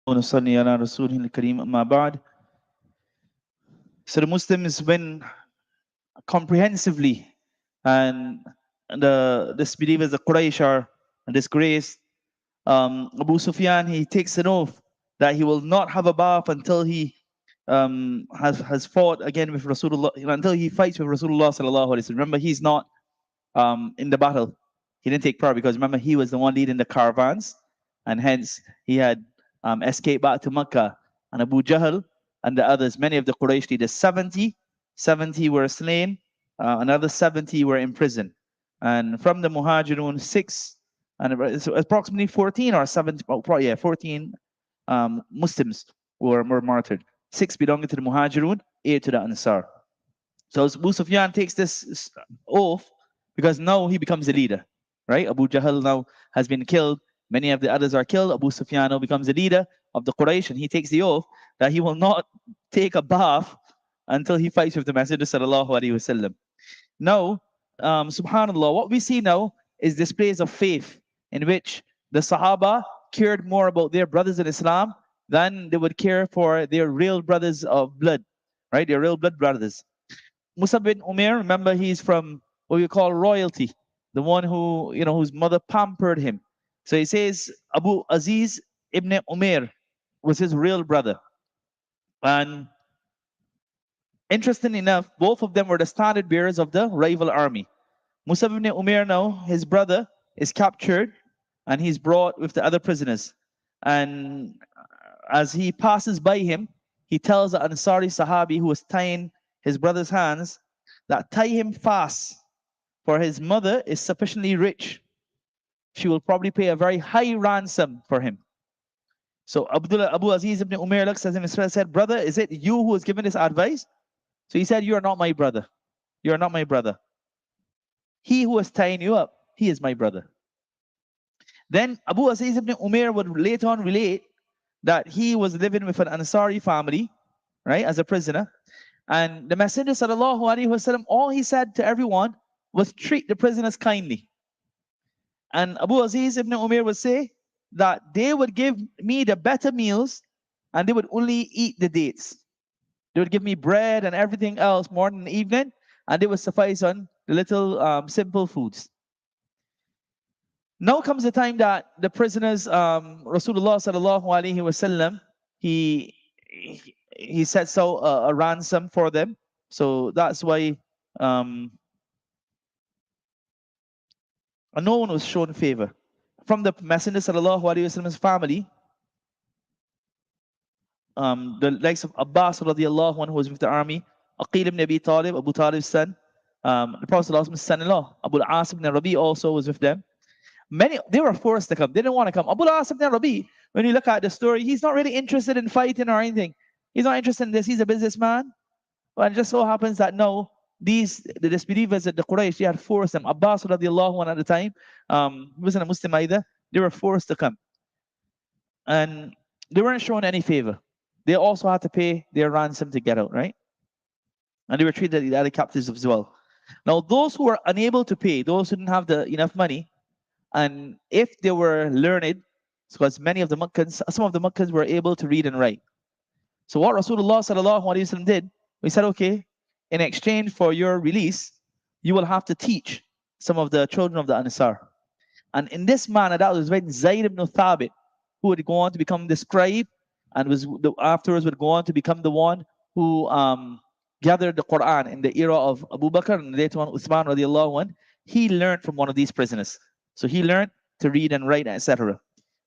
ونصلي على رسوله الكريم أما بعد. So the Muslims went comprehensively, and the disbelievers, the Quraysh, are disgraced. Abu Sufyan, he takes an oath that he will not have a bath until he has fought again with Rasulullah, until he fights with Rasulullah sallallahu alaihi wasallam. Remember, he's not in the battle. He didn't take part because remember he was the one leading the caravans, and hence he had escaped back to Mecca. And Abu Jahl and the others, many of the Quraysh leaders, 70 were slain, another 70 were imprisoned. And from the Muhajirun, six, and it's approximately 14 or 17, oh, probably, yeah, 14 Muslims were martyred. Six belonging to the Muhajirun, eight to the Ansar. So Abu Sufyan takes this oath because now he becomes the leader, right? Abu Jahl now has been killed. Many of the others are killed. Abu Sufyan now becomes the leader of the Quraysh, and he takes the oath that he will not take a bath until he fights with the Messenger sallallahu alaihi wasallam. Now, subhanallah, what we see now is displays of faith in which the Sahaba cared more about their brothers in Islam than they would care for their real brothers of blood, right? Their real blood brothers. Musab bin Umair, remember, he's from what we call royalty, the one who, whose mother pampered him. So he says Abu Aziz ibn Umair was his real brother. And interesting enough, both of them were the standard bearers of the rival army. Musab ibn Umair now, his brother, is captured and he's brought with the other prisoners. And as he passes by him, he tells the Ansari Sahabi who was tying his brother's hands that tie him fast, for his mother is sufficiently rich. She will probably pay a very high ransom for him. So Abu Aziz ibn Umair looks at him and said, brother, is it you who has given this advice? So he said, you are not my brother. You are not my brother. He who is tying you up, he is my brother. Then Abu Aziz ibn Umair would later on relate that he was living with an Ansari family, right, as a prisoner. And the Messenger sallallahu alaihi wasallam, all he said to everyone was treat the prisoners kindly. And Abu Aziz ibn Umair would say that they would give me the better meals and they would only eat the dates. They would give me bread and everything else morning and evening, and they would suffice on the little simple foods. Now comes the time that the prisoners, Rasulullah sallallahu alaihi wasallam, he sets out a ransom for them. So that's why no one was shown favor. From the Messenger sallallahu alaihi wasallam's family, the likes of Abbas radiallahu anhu, who was with the army, Aqil ibn Abi Talib, Abu Talib's son, the Prophet Prophet's son-in-law, Abu al-As ibn Rabi also was with them. Many, they were forced to come. They didn't want to come. Abu al-As ibn Rabi, when you look at the story, he's not really interested in fighting or anything. He's not interested in this. He's a businessman. But it just so happens that no, the disbelievers at the Quraysh, they had forced them. Abbas radiallahu anhu at the time, he wasn't a Muslim either. They were forced to come. And they weren't shown any favor. They also had to pay their ransom to get out, right? And they were treated like the other captives as well. Now, those who were unable to pay, those who didn't have enough money, and if they were learned, because many of the Meccans, some of the Meccans were able to read and write. So what Rasulullah sallallahu alaihi wasallam did, we said, okay, in exchange for your release, you will have to teach some of the children of the Ansar. And in this manner, that was when Zayd ibn Thabit, who would go on to become the scribe, and afterwards would go on to become the one who gathered the Quran in the era of Abu Bakr and later on Uthman radiallahu anh, he learned from one of these prisoners. So he learned to read and write, etc.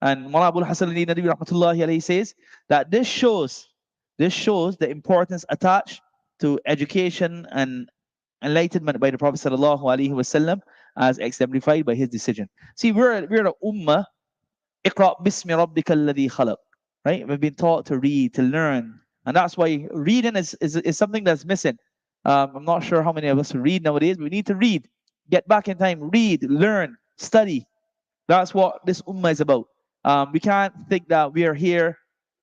And Maulana Abul Hasan al-Nadawi rahmatullahi alayhi says that this shows the importance attached to education and enlightenment by the Prophet sallallahu alaihi wasallam, as exemplified by his decision. See, we're the ummah, iqra bismi rabbika alladhi khalaq, right? We've been taught to read, to learn, and that's why reading is something that's missing. I'm not sure how many of us read nowadays, but we need to read. Get back in time, read, learn, study. That's what this ummah is about. We can't think that we are here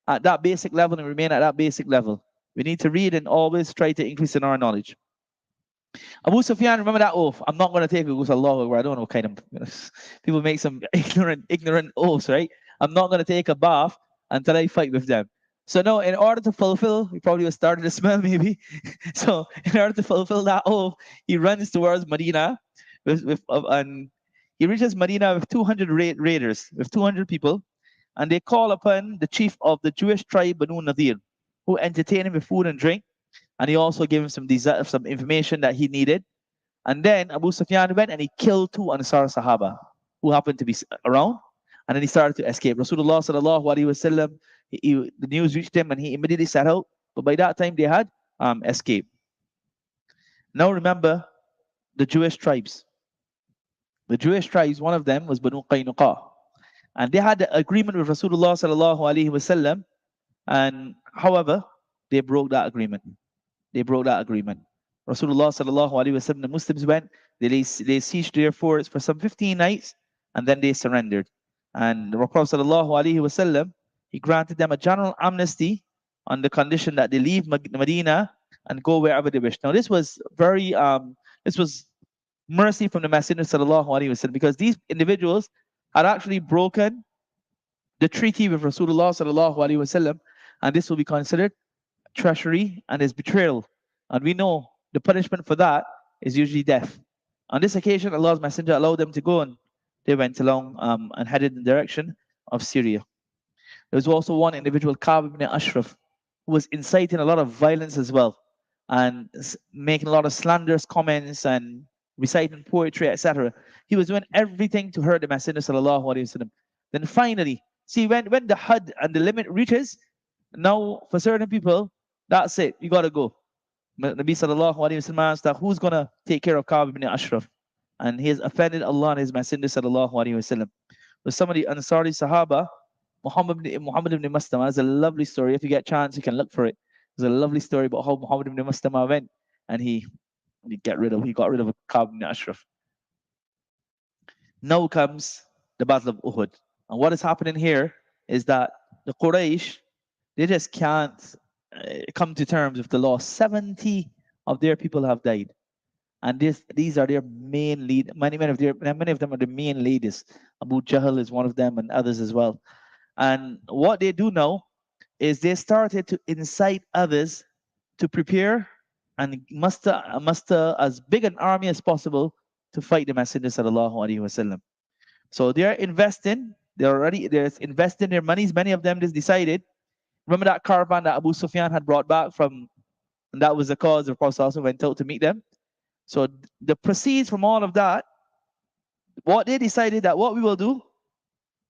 at that basic level and remain at that basic level. We need to read and always try to increase in our knowledge. Abu Sufyan, remember that oath? I'm not going to take it because Allah, I don't know what kind of people make some ignorant oaths, right? I'm not going to take a bath until I fight with them. So now, in order to fulfill, he probably was starting to smell maybe. So in order to fulfill that oath, he runs towards Medina, and he reaches Medina with 200 raiders, with 200 people, and they call upon the chief of the Jewish tribe Banu Nadir, who entertained him with food and drink, and he also gave him some information that he needed. And then Abu Sufyan went and he killed two Ansar Sahaba who happened to be around, and then he started to escape. Rasulullah sallallahu alaihi wasallam, the news reached him, and he immediately set out. But by that time, they had escaped. Now remember the Jewish tribes. The Jewish tribes, one of them was Banu Qaynuqa, and they had the agreement with Rasulullah sallallahu alaihi wasallam. And however, they broke that agreement. They broke that agreement. Rasulullah sallallahu alaihi wasallam, the Muslims went, they sieged their forts for some 15 nights, and then they surrendered. And the Prophet sallallahu alaihi wasallam, he granted them a general amnesty on the condition that they leave Medina and go wherever they wish. Now this was this was mercy from the Messenger sallallahu alaihi wasallam, because these individuals had actually broken the treaty with Rasulullah sallallahu alaihi wasallam, and this will be considered treachery and is betrayal. And we know the punishment for that is usually death. On this occasion, Allah's Messenger allowed them to go, and they went along and headed in the direction of Syria. There was also one individual, Ka'b ibn Ashraf, who was inciting a lot of violence as well, and making a lot of slanderous comments and reciting poetry, etc. He was doing everything to hurt the Messenger sallallahu alaihi wasallam. Then finally, see, when the had and the limit reaches, now for certain people, that's it, you gotta go. Nabi sallallahu alaihi wasallam asked that who's gonna take care of Ka'b ibn Ashraf, and he has offended Allah and His Messenger sallallahu alaihi wasallam. With some of the Ansari Sahaba, Muhammad ibn Maslama, is a lovely story. If you get a chance, you can look for it. There's a lovely story about how Muhammad ibn Maslama went and he got rid of Ka'b ibn Ashraf. Now comes the Battle of Uhud, and what is happening here is that the Quraysh, they just can't come to terms with the loss. 70 of their people have died, and these are their main lead. Many of them are the main leaders. Abu Jahl is one of them, and others as well. And what they do now is they started to incite others to prepare and muster as big an army as possible to fight the Messenger sallallahu alaihi wasallam. So they're investing. They're investing their monies. Many of them just decided. Remember that caravan that Abu Sufyan had brought back from, and that was the cause the Prophet also went out to meet them. So the proceeds from all of that, what they decided that what we will do,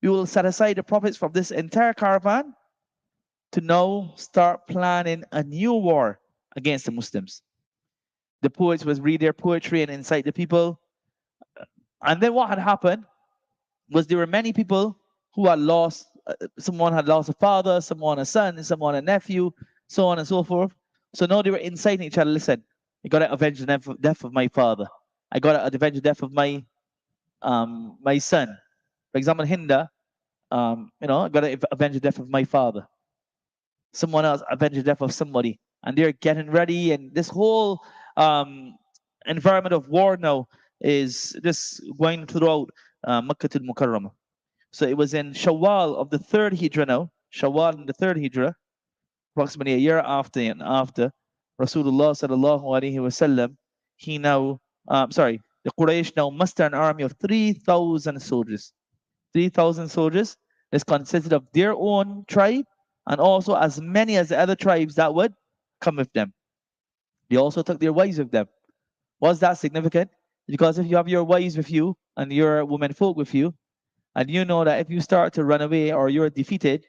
we will set aside the profits from this entire caravan to now start planning a new war against the Muslims. The poets would read their poetry and incite the people. And then what had happened was there were many people who had lost, someone had lost a father, someone a son, someone a nephew, so on and so forth. So now they were inciting each other. Listen, I got to avenge the death of my father. I got to avenge the death of my son. For example, Hinda, I got to avenge the death of my father. Someone else avenge the death of somebody, and they're getting ready. And this whole environment of war now is just going throughout Makkah al-Mukarramah. So it was in Shawwal of the 3rd Hijrah now, Shawwal in the 3rd Hijrah, approximately a year after Rasulullah sallallahu alaihi wasallam, the Quraysh now muster an army of 3,000 soldiers. 3,000 soldiers. This consisted of their own tribe and also as many as the other tribes that would come with them. They also took their wives with them. Was that significant? Because if you have your wives with you and your women folk with you, and you know that if you start to run away or you're defeated,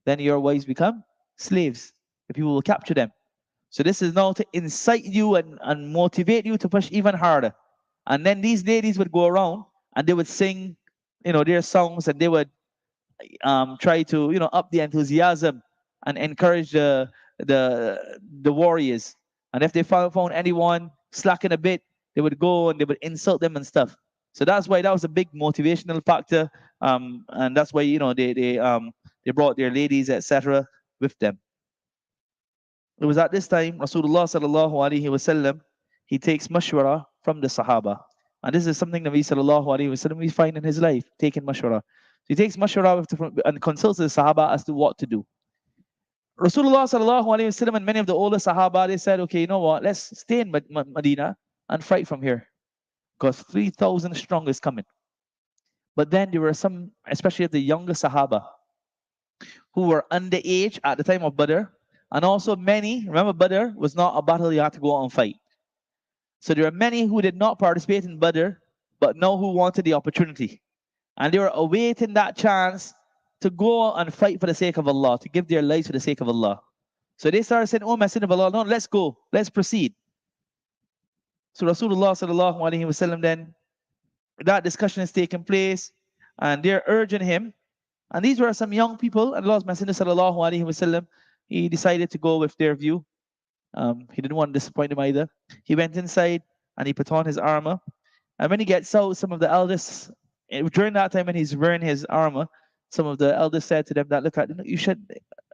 then your wives become slaves. The people will capture them. So this is now to incite you and motivate you to push even harder. And then these ladies would go around and they would sing, their songs, and they would try to, up the enthusiasm and encourage the warriors. And if they found anyone slacking a bit, they would go and they would insult them and stuff. So that's why that was a big motivational factor, and that's why they brought their ladies, etc., with them. It was at this time Rasulullah sallallahu alaihi wasallam, he takes mashwara from the Sahaba, and this is something Nabi sallallahu alaihi wasallam we find in his life, taking mashwara. he takes mashwara and consults the Sahaba as to what to do. Rasulullah sallallahu alaihi wasallam and many of the older Sahaba, they said, okay, you know what? Let's stay in Medina and fight from here, because 3,000 strong is coming. But then there were some, especially the younger Sahaba, who were underage at the time of Badr, and also many. Remember, Badr was not a battle you had to go out and fight. So there are many who did not participate in Badr, but now who wanted the opportunity. And they were awaiting that chance to go and fight for the sake of Allah, to give their lives for the sake of Allah. So they started saying, oh, Messenger of Allah, no, let's go, let's proceed. So Rasulullah sallallahu alaihi wasallam, then that discussion is taking place, and they're urging him. And these were some young people, and Allah's Messenger sallallahu alaihi wasallam, he decided to go with their view. He didn't want to disappoint them either. He went inside and he put on his armor. And when he gets out, some of the elders, during that time when he's wearing his armor, some of the elders said to them that, look, you should,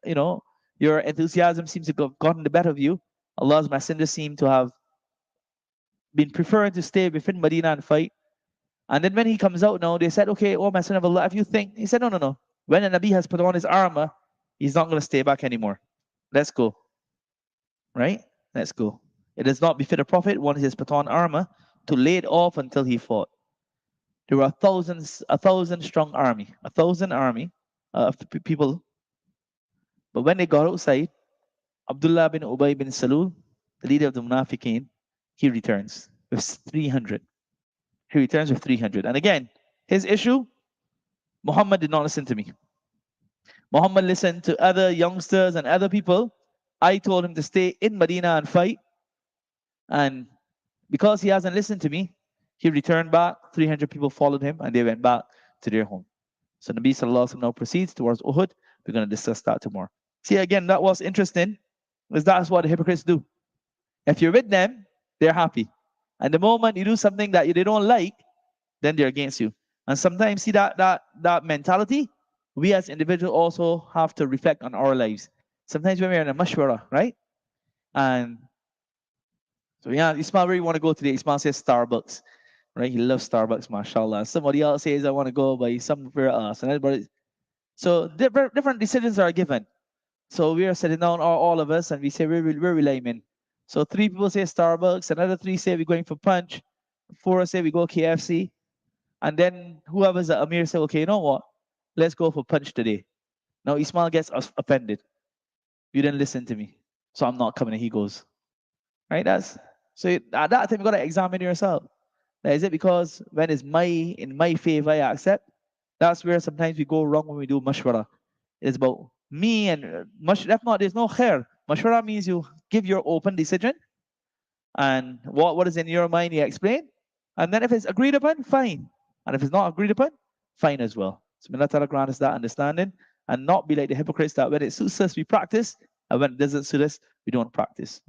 your enthusiasm seems to have gotten the better of you. Allah's Messenger seemed to have been preferring to stay within Medina and fight. And then when he comes out now, they said, okay, oh, Messenger of Allah, if you think, he said, no. When a Nabi has put on his armor, he's not going to stay back anymore. Let's go. Right? Let's go. It does not befit a prophet, once he has put on armor, to lay it off until he fought. There were 1,000 strong army, 1,000 army of people. But when they got outside, Abdullah bin Ubay bin Salul, the leader of the Munafiqeen, he returns with 300. He returns with 300. And again, his issue, Muhammad did not listen to me. Muhammad listened to other youngsters and other people. I told him to stay in Medina and fight. And because he hasn't listened to me, he returned back. 300 people followed him and they went back to their home. So Nabi Sallallahu Alaihi Wasallam now proceeds towards Uhud. We're going to discuss that tomorrow. See, again, that was interesting, because that's what the hypocrites do. If you're with them, they're happy. And the moment you do something that they don't like, then they're against you. And sometimes, see, that mentality, we as individuals also have to reflect on our lives. Sometimes when we're in a mashwara, right? And so, yeah, Ismail, where you want to go today? Ismail says Starbucks, right? He loves Starbucks, mashallah. Somebody else says, I want to go by somewhere else. And everybody, so different decisions are given. So we are sitting down, all of us, and we say, where will I in? So 3 people say Starbucks, another 3 say we're going for Punch, 4 say we go KFC, and then whoever's the Amir say, okay, you know what? Let's go for Punch today. Now Ismail gets offended. You didn't listen to me, so I'm not coming. And he goes, right? So at that time you gotta examine yourself. Now, is it because when it's in my favor I accept? That's where sometimes we go wrong when we do mashwara. It's about me and there's no khair. Mashwara means you give your open decision, and what is in your mind you explain, and then if it's agreed upon, fine, and if it's not agreed upon, fine as well. So may Allah Ta'ala grant us that understanding, and not be like the hypocrites that when it suits us we practice, and when it doesn't suit us we don't practice.